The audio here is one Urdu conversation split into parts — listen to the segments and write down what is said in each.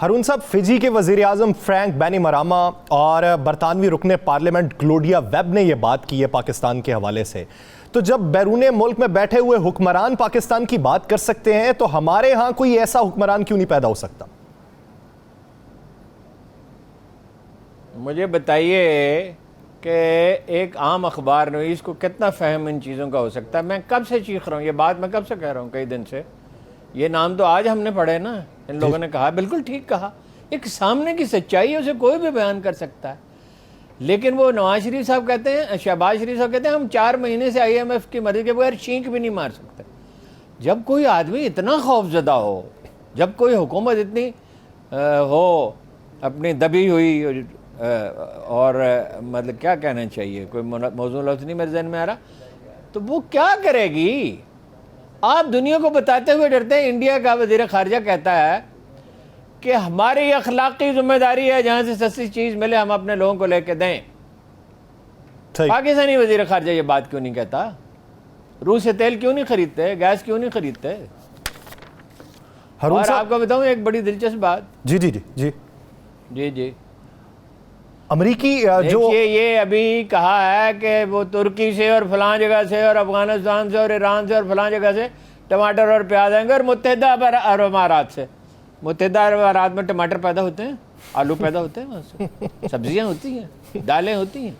ہارون صاحب، فجی کے وزیر اعظم فرینک بینیماراما اور برطانوی رکن پارلیمنٹ گلوڈیا ویب نے یہ بات کی ہے پاکستان کے حوالے سے، تو جب بیرون ملک میں بیٹھے ہوئے حکمران پاکستان کی بات کر سکتے ہیں تو ہمارے ہاں کوئی ایسا حکمران کیوں نہیں پیدا ہو سکتا؟ مجھے بتائیے کہ ایک عام اخبار نویس کو کتنا فہم ان چیزوں کا ہو سکتا ہے؟ میں کب سے چیخ رہا ہوں یہ بات، میں کب سے کہہ رہا ہوں، کئی دن سے۔ یہ نام تو آج ہم نے پڑھے نا، ان لوگوں نے کہا، بالکل ٹھیک کہا، ایک سامنے کی سچائی ہے، اسے کوئی بھی بیان کر سکتا ہے۔ لیکن وہ نواز شریف صاحب کہتے ہیں، شہباز شریف صاحب کہتے ہیں ہم 4 مہینے سے IMF کی مدد کے بغیر چھینک بھی نہیں مار سکتے۔ جب کوئی آدمی اتنا خوف زدہ ہو، جب کوئی حکومت اتنی ہو اپنی دبی ہوئی، اور مطلب کیا کہنا چاہیے، کوئی موضوع لفظ نہیں میرے ذہن میں آ رہا، تو وہ کیا کرے گی؟ آپ دنیا کو بتاتے ہوئے ڈرتے ہیں۔ انڈیا کا وزیر خارجہ کہتا ہے کہ ہماری اخلاقی ذمہ داری ہے جہاں سے سستی چیز ملے ہم اپنے لوگوں کو لے کے دیں۔ پاکستانی وزیر خارجہ یہ بات کیوں نہیں کہتا؟ روس سے تیل کیوں نہیں خریدتے؟ گیس کیوں نہیں خریدتے؟ اور آپ کو بتاؤں ایک بڑی دلچسپ بات، جی امریکی دیکھیے، یہ ابھی کہا ہے کہ وہ ترکی سے اور فلاں جگہ سے اور افغانستان سے اور ایران سے اور فلاں جگہ سے ٹماٹر اور پیاز آئیں گے، اور متحدہ عرب امارات سے۔ متحدہ عرب امارات میں ٹماٹر پیدا ہوتے ہیں، آلو پیدا ہوتے ہیں، وہاں سے سبزیاں ہوتی ہیں، دالیں ہوتی ہیں۔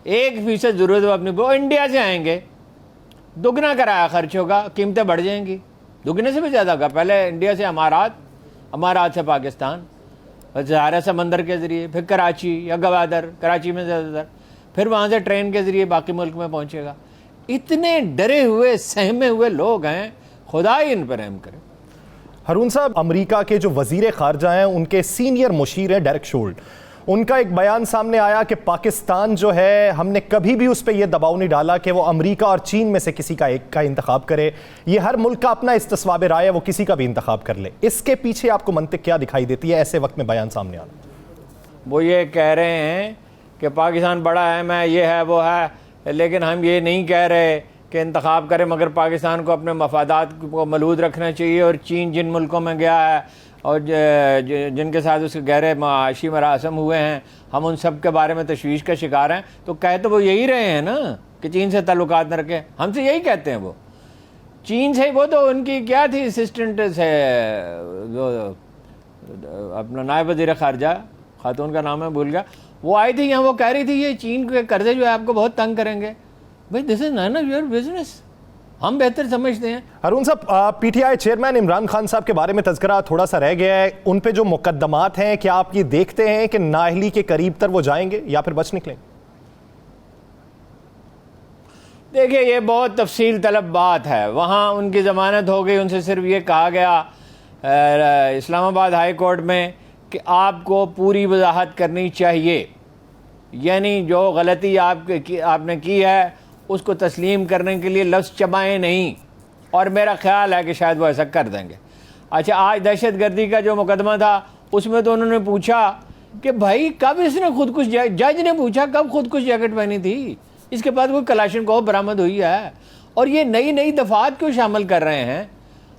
1% ضرورت ہو اپنی، وہ انڈیا سے آئیں گے، دگنا کرایہ خرچ ہوگا، قیمتیں بڑھ جائیں گی، دگنے سے بھی زیادہ ہوگا۔ پہلے انڈیا سے امارات سے پاکستان، سہارا سمندر کے ذریعے، پھر کراچی یا گوادر، کراچی میں زیادہ تر، پھر وہاں سے ٹرین کے ذریعے باقی ملک میں پہنچے گا۔ اتنے ڈرے ہوئے سہمے ہوئے لوگ ہیں، خدا ہی ان پر رحم کرے۔ ہارون صاحب، امریکہ کے جو وزیر خارجہ ہیں ان کے سینئر مشیر ہیں ڈیرک شولڈ، ان کا ایک بیان سامنے آیا کہ پاکستان جو ہے، ہم نے کبھی بھی اس پہ یہ دباؤ نہیں ڈالا کہ وہ امریکہ اور چین میں سے کسی کا ایک کا انتخاب کرے، یہ ہر ملک کا اپنا استصواب رائے ہے، وہ کسی کا بھی انتخاب کر لے۔ اس کے پیچھے آپ کو منطق کیا دکھائی دیتی ہے ایسے وقت میں بیان سامنے آنا؟ وہ یہ کہہ رہے ہیں کہ پاکستان بڑا ہے، میں یہ ہے وہ ہے، لیکن ہم یہ نہیں کہہ رہے کہ انتخاب کرے، مگر پاکستان کو اپنے مفادات کو ملحوظ رکھنا چاہیے، اور چین جن ملکوں میں گیا ہے اور جن کے ساتھ اس کے گہرے معاشی مراسم ہوئے ہیں، ہم ان سب کے بارے میں تشویش کا شکار ہیں۔ تو کہہ تو وہ یہی رہے ہیں نا کہ چین سے تعلقات نہ رکھیں، ہم سے یہی کہتے ہیں۔ وہ چین سے، وہ تو ان کی کیا تھی اسسٹنٹ سے، جو اپنا نائب وزیر خارجہ، خاتون کا نام ہے بھول گیا، وہ آئی تھی یہاں، وہ کہہ رہی تھی یہ چین کے قرضے جو ہے آپ کو بہت تنگ کریں گے۔ بھائی دس از نان آف یور بزنس، ہم بہتر سمجھتے ہیں۔ ہارون صاحب، PTI چیئرمین عمران خان صاحب کے بارے میں تذکرہ تھوڑا سا رہ گیا ہے، ان پہ جو مقدمات ہیں، کیا آپ یہ دیکھتے ہیں کہ نااہلی کے قریب تر وہ جائیں گے یا پھر بچ نکلیں؟ دیکھیے، یہ بہت تفصیل طلب بات ہے۔ وہاں ان کی ضمانت ہو گئی، ان سے صرف یہ کہا گیا اسلام آباد ہائی کورٹ میں کہ آپ کو پوری وضاحت کرنی چاہیے، یعنی جو غلطی آپ نے کی ہے اس کو تسلیم کرنے کے لیے لفظ چبائیں نہیں، اور میرا خیال ہے کہ شاید وہ ایسا کر دیں گے۔ اچھا، آج دہشت گردی کا جو مقدمہ تھا اس میں تو انہوں نے پوچھا کہ بھائی کب اس نے خودکش، جج نے پوچھا کب خودکش جیکٹ پہنی تھی، اس کے بعد کوئی کلاشنکوف برآمد ہوئی ہے، اور یہ نئی دفعات کیوں شامل کر رہے ہیں؟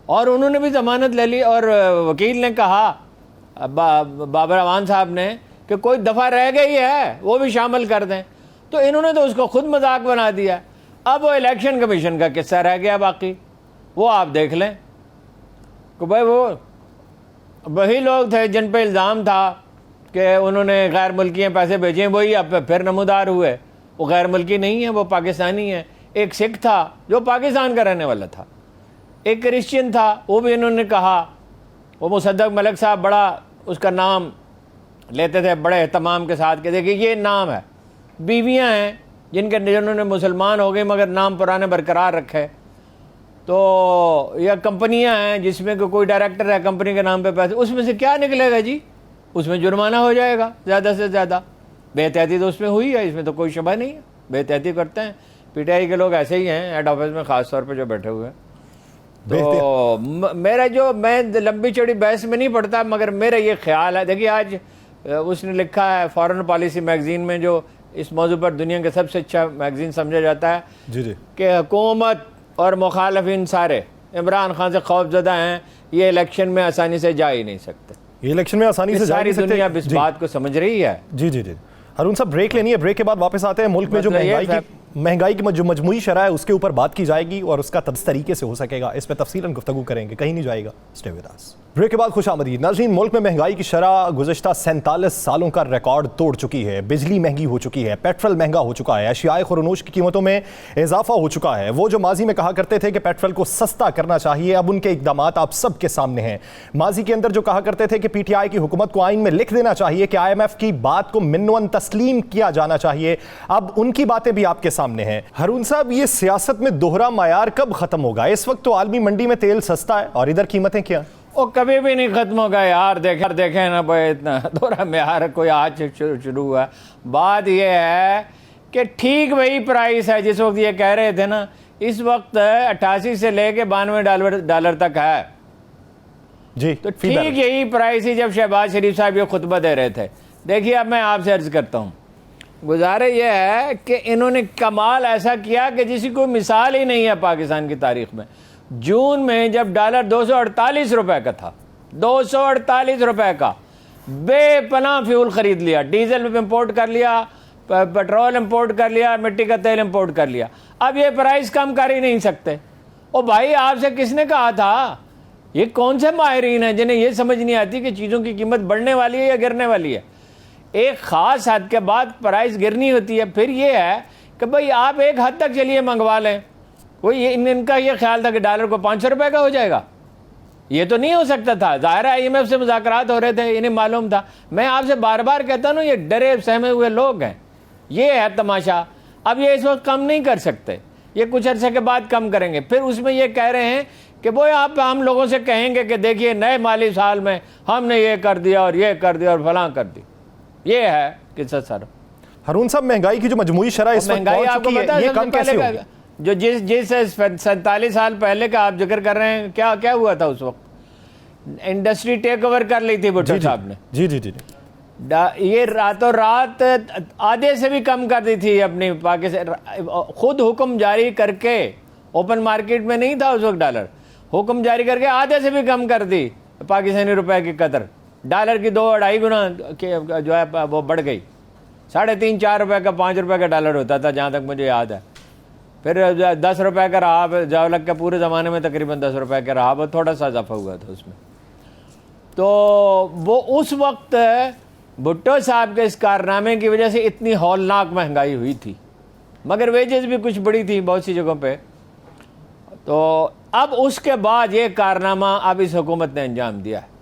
اور انہوں نے بھی ضمانت لے لی، اور وکیل نے کہا بابر اعوان صاحب نے کہ کوئی دفعہ رہ گئی ہے وہ بھی شامل کر دیں، تو انہوں نے تو اس کو خود مذاق بنا دیا۔ اب وہ الیکشن کمیشن کا قصہ رہ گیا باقی، وہ آپ دیکھ لیں کہ بھائی وہ وہی لوگ تھے جن پہ الزام تھا کہ انہوں نے غیر ملکیاں پیسے بھیجے، وہی اب پھر نمودار ہوئے۔ وہ غیر ملکی نہیں ہے، وہ پاکستانی ہے۔ ایک سکھ تھا جو پاکستان کا رہنے والا تھا، ایک کرسچین تھا، وہ بھی انہوں نے کہا، وہ مصدق ملک صاحب بڑا اس کا نام لیتے تھے بڑے اہتمام کے ساتھ کہ دیکھیے یہ نام ہے۔ بیویاں ہیں جنہوں نے مسلمان ہو گئے مگر نام پرانے برقرار رکھے، تو یا کمپنیاں ہیں جس میں کوئی ڈائریکٹر ہے کمپنی کے نام پہ پیسے، اس میں سے کیا نکلے گا جی؟ اس میں جرمانہ ہو جائے گا زیادہ سے زیادہ۔ بے احتیاطی تو اس میں ہوئی ہے، اس میں تو کوئی شبہ نہیں ہے، بے احتیاطی کرتے ہیں۔ PTI کے لوگ ایسے ہی ہیں ہیڈ آفس میں، خاص طور پہ جو بیٹھے ہوئے ہیں۔ تو میں لمبی چوڑی بحث میں نہیں پڑتا، مگر میرا یہ خیال ہے، دیکھیے آج اس نے لکھا ہے فارن پالیسی میگزین میں، جو اس موضوع پر دنیا کا سب سے اچھا میگزین سمجھا جاتا ہے، کہ حکومت اور مخالفین سارے عمران خان سے خوف زدہ ہیں، یہ الیکشن میں آسانی سے جا ہی نہیں سکتے۔ یہ الیکشن میں آسانی سے جا ساری نہیں سکتے. دنیا اب اس بات کو سمجھ رہی ہے. جی جی جی ہارون صاحب بریک لینی ہے, بریک کے بعد واپس آتے ہیں. ملک میں جو مہنگائی کی جو مجموعی شرح ہے اس کے اوپر بات کی جائے گی اور اس کا کس طریقے سے ہو سکے گا, اس پہ تفصیلاً گفتگو کریں گے, کہیں نہیں جائے گا. Stay with us. بریک کے بعد خوش آمدید ناظرین. ملک میں مہنگائی کی شرح گزشتہ 47 سالوں کا ریکارڈ توڑ چکی ہے. بجلی مہنگی ہو چکی ہے, پیٹرول مہنگا ہو چکا ہے, اشیاء خورنوش کی قیمتوں میں اضافہ ہو چکا ہے. وہ جو ماضی میں کہا کرتے تھے کہ پیٹرول کو سستا کرنا چاہیے, اب ان کے اقدامات آپ سب کے سامنے ہیں. ماضی کے اندر جو کہا کرتے تھے کہ پی ٹی آئی کی حکومت کو آئین میں لکھ دینا چاہیے کہ آئی ایم ایف کی بات کو منوان تسلیم کیا جانا چاہیے, اب ان کی باتیں بھی آپ کے سامنے ہیں. ہارون صاحب, یہ سیاست میں دوہرا معیار کب ختم ہوگا؟ اس وقت تو عالمی منڈی میں تیل سستا ہے اور ادھر قیمتیں کیا؟ وہ کبھی بھی نہیں ختم ہوگا یار. دیکھیں نا بھائی, اتنا دوہرا معیار کوئی آج شروع ہوا. بات یہ ہے کہ ٹھیک وہی پرائس ہے جس وقت یہ کہہ رہے تھے نا, اس وقت 88 سے لے کے 92 ڈالر تک ہے. جی تو ٹھیک یہی پرائس ہی جب شہباز شریف صاحب یہ خطبہ دے رہے تھے. دیکھیے اب میں آپ سے عرض کرتا ہوں, گزارے یہ ہے کہ انہوں نے کمال ایسا کیا کہ جس کی کوئی مثال ہی نہیں ہے پاکستان کی تاریخ میں. جون میں جب ڈالر 248 روپے کا تھا, 248 روپے کا, بے پناہ فیول خرید لیا, ڈیزل امپورٹ کر لیا, پیٹرول امپورٹ کر لیا, مٹی کا تیل امپورٹ کر لیا. اب یہ پرائس کم کر ہی نہیں سکتے. او بھائی, آپ سے کس نے کہا تھا؟ یہ کون سے ماہرین ہیں جنہیں یہ سمجھ نہیں آتی کہ چیزوں کی قیمت بڑھنے والی ہے یا گرنے والی ہے؟ ایک خاص حد کے بعد پرائس گرنی ہوتی ہے. پھر یہ ہے کہ بھئی آپ ایک حد تک چلیے منگوا لیں. کوئی ان کا یہ خیال تھا کہ ڈالر کو 500 روپے کا ہو جائے گا, یہ تو نہیں ہو سکتا تھا. ظاہر ہے آئی ایم ایف سے مذاکرات ہو رہے تھے, انہیں معلوم تھا. میں آپ سے بار بار کہتا ہوں, یہ ڈرے سہمے ہوئے لوگ ہیں. یہ ہے تماشا. اب یہ اس وقت کم نہیں کر سکتے, یہ کچھ عرصے کے بعد کم کریں گے. پھر اس میں یہ کہہ رہے ہیں کہ وہ آپ ہم لوگوں سے کہیں گے کہ دیکھیے نئے مالی سال میں ہم نے یہ کر دیا اور یہ کر دیا اور فلاں کر دی. یہ ہے قصہ سر. ہارون صاحب, مہنگائی کی جو مجموعی شرح اس وقت مہنگائی آپ کو پتہ ہے یہ کم کیسے ہوگی؟ جو جس 47 سال پہلے کا آپ ذکر کر رہے ہیں, کیا ہوا تھا اس وقت؟ انڈسٹری ٹیک اوور کر لی تھی بھٹو صاحب نے. جی جی جی یہ راتوں رات آدھے سے بھی کم کر دی تھی اپنی پاکستان. خود حکم جاری کر کے, اوپن مارکیٹ میں نہیں تھا اس وقت ڈالر, حکم جاری کر کے آدھے سے بھی کم کر دی پاکستانی روپے کی قدر. ڈالر کی 2-2.5 گنا جو ہے وہ بڑھ گئی. 3.5-4 روپے کا 5 روپے کا ڈالر ہوتا تھا جہاں تک مجھے یاد ہے. پھر 10 روپے کا رہا, جاولک کے پورے زمانے میں تقریباً 10 روپے کا رہا, وہ تھوڑا سا اضافہ ہوا تھا اس میں. تو وہ اس وقت بھٹو صاحب کے اس کارنامے کی وجہ سے اتنی ہولناک مہنگائی ہوئی تھی, مگر ویجز بھی کچھ بڑی تھی بہت سی جگہوں پہ. تو اب اس کے بعد یہ کارنامہ اب اس حکومت نے انجام دیا ہے.